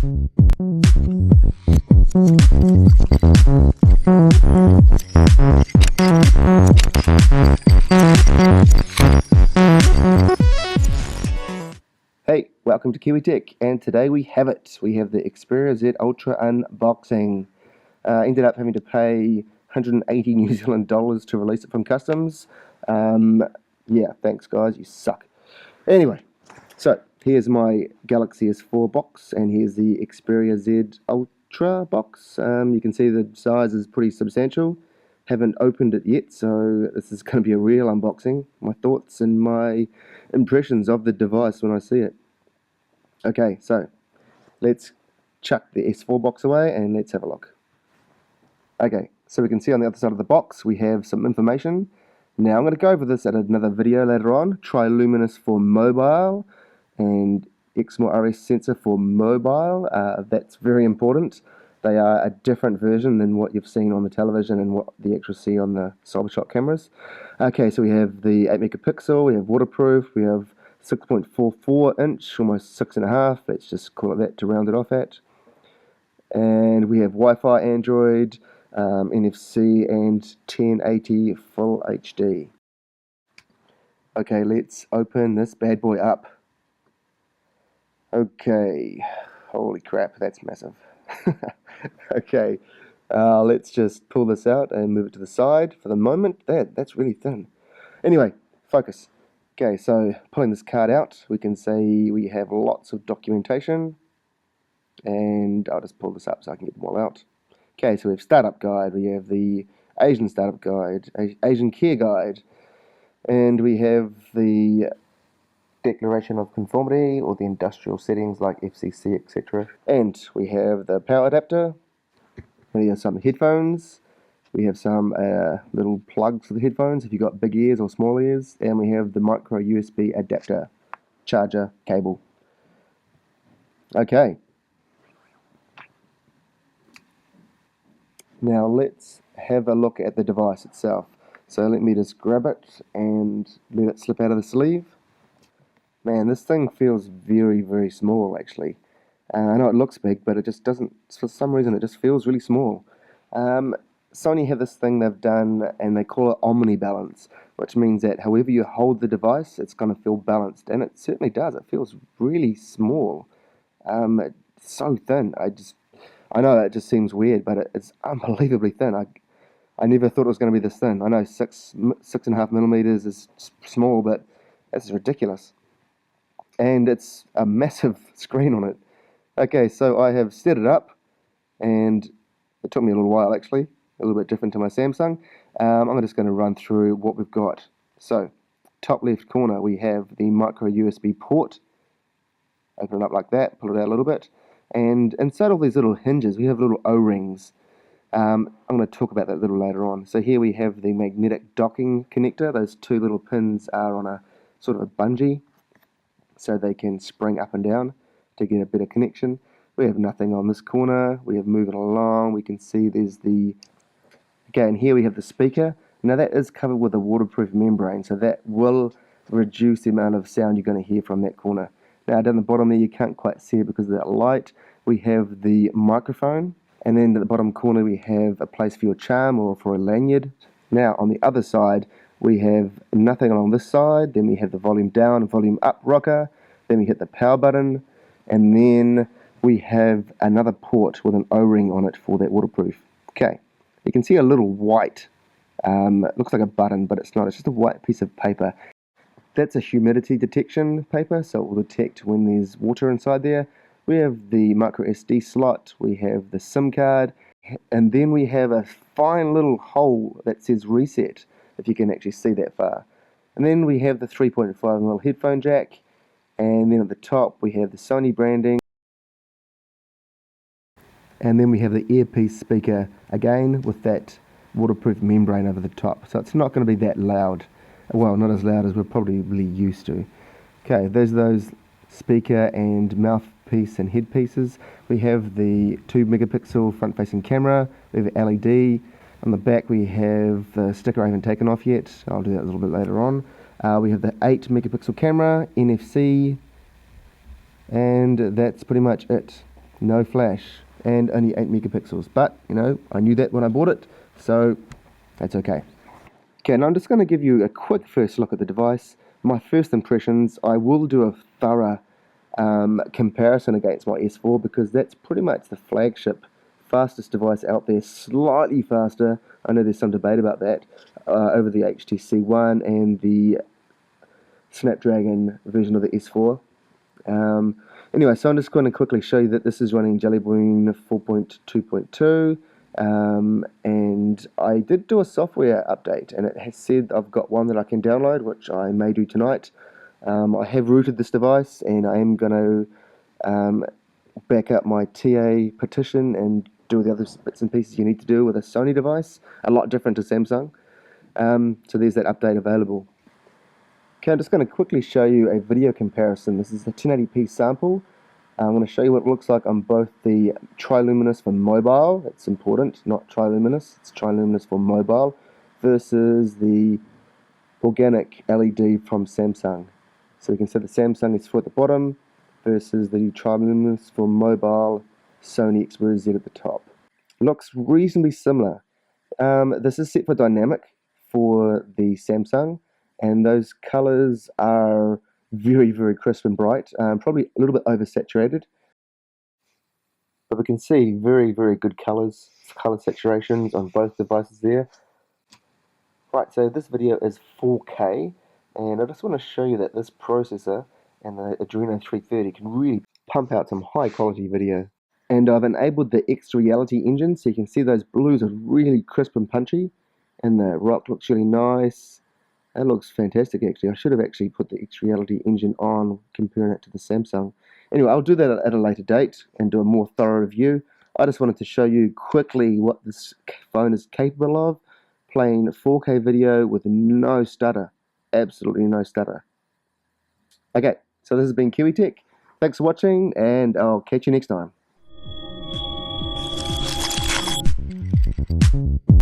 Hey, welcome to Kiwi Tech, and today we have it. We have the Xperia Z Ultra unboxing. Ended up having to pay 180 New Zealand dollars to release it from customs. Yeah, thanks guys, you suck. Anyway, so here's my Galaxy S4 box, and here's the Xperia Z Ultra box. You can see the size is pretty substantial. Haven't opened it yet, so this is going to be a real unboxing. My thoughts and my impressions of the device when I see it. Okay, so let's chuck the S4 box away and let's have a look. Okay, so we can see on the other side of the box we have some information. Now I'm going to go over this at another video later on. Triluminous for mobile and Exmor RS sensor for mobile. That's very important. They are a different version than what you've seen on the television and what you actually see on the Cybershot cameras. Okay, so we have the 8 megapixel, we have waterproof, we have 6.44 inch, almost 6.5, let's just call it that to round it off at. And we have Wi-Fi, Android, NFC, and 1080 Full HD. Okay, let's open this bad boy up. Okay, holy crap, that's massive. Okay, let's just pull this out and move it to the side. For the moment, that's really thin. Anyway, focus. Okay, so pulling this card out, we can see we have lots of documentation, and I'll just pull this up so I can get them all out. Okay, so we have Startup Guide, we have the Asian Startup Guide, Asian Care Guide, and we have the Declaration of Conformity, or the industrial settings like FCC, etc. And we have the power adapter, we have some headphones, we have some little plugs for the headphones if you've got big ears or small ears, and we have the micro USB adapter charger cable. Okay. Now let's have a look at the device itself. So let me just grab it and let it slip out of the sleeve. Man, this thing feels very, very small actually. I know it looks big, but it just doesn't, for some reason it just feels really small. Sony have this thing they've done, and they call it omni-balance, which means that however you hold the device, it's going to feel balanced, and it certainly does. It feels really small. It's so thin. I know it just seems weird, but it's unbelievably thin. I never thought it was going to be this thin. I know 6.5 millimeters is small, but that's ridiculous. And it's a massive screen on it. Okay, so I have set it up, and it took me a little while actually, a little bit different to my Samsung. I'm just going to run through what we've got. So, top left corner we have the micro USB port. Open it up like that, pull it out a little bit. And inside all these little hinges, we have little O-rings. I'm going to talk about that a little later on. So here we have the magnetic docking connector. Those two little pins are on a sort of a bungee, so they can spring up and down to get a better connection. We have nothing on this corner. We have moving along. We can see there's the... Okay, and here we have the speaker. Now that is covered with a waterproof membrane, so that will reduce the amount of sound you're going to hear from that corner. Now down the bottom there, you can't quite see it because of that light. We have the microphone, and then at the bottom corner we have a place for your charm or for a lanyard. Now on the other side, we have nothing along this side. Then we have the volume down and volume up rocker. Then we hit the power button, and then we have another port with an O-ring on it for that waterproof. Okay, you can see a little white, it looks like a button, but it's not. It's just a white piece of paper. That's a humidity detection paper, so it will detect when there's water inside there. We have the micro SD slot, we have the SIM card, and then we have a fine little hole that says reset, if you can actually see that far. And then we have the 3.5mm headphone jack, and then at the top we have the Sony branding, and then we have the earpiece speaker again with that waterproof membrane over the top, so it's not going to be that loud. Well, not as loud as we're probably really used to. Okay, there's those speaker and mouthpiece and headpieces. We have the 2 megapixel front facing camera, we have LED. On the back we have the sticker I haven't taken off yet, I'll do that a little bit later on. We have the 8 megapixel camera, NFC, and that's pretty much it. no flash, and only 8 megapixels. But, you know, I knew that when I bought it, so that's okay. Okay, now I'm just going to give you a quick first look at the device. My first impressions, I will do a thorough comparison against my S4 because that's pretty much the flagship fastest device out there, slightly faster. I know there's some debate about that over the HTC One and the Snapdragon version of the S4. Anyway, so I'm just going to quickly show you that this is running Jelly Bean 4.2.2, and I did do a software update, and it has said I've got one that I can download, which I may do tonight. I have rooted this device, and I am going to back up my TA partition and do the other bits and pieces you need to do with a Sony device, a lot different to Samsung. So there's that update available. Okay, I'm just going to quickly show you a video comparison. This is a 1080p sample. I'm going to show you what it looks like on both the triluminous for mobile, that's important, not triluminous, it's triluminous for mobile, versus the organic LED from Samsung. So you can see the Samsung is at the bottom versus the triluminous for mobile Sony Xperia Z at the top. Looks reasonably similar. This is set for dynamic for the Samsung, and those colors are very, very crisp and bright, probably a little bit oversaturated. But we can see very, very good color saturations on both devices there. Right, so this video is 4K, and I just want to show you that this processor and the Adreno 330 can really pump out some high quality video. And I've enabled the X Reality engine, so you can see those blues are really crisp and punchy, and the rock looks really nice. That looks fantastic, actually. I should have actually put the X Reality engine on, comparing it to the Samsung. Anyway, I'll do that at a later date and do a more thorough review. I just wanted to show you quickly what this phone is capable of, playing 4K video with no stutter. Absolutely no stutter. Okay, so this has been Kiwi Tech. Thanks for watching, and I'll catch you next time.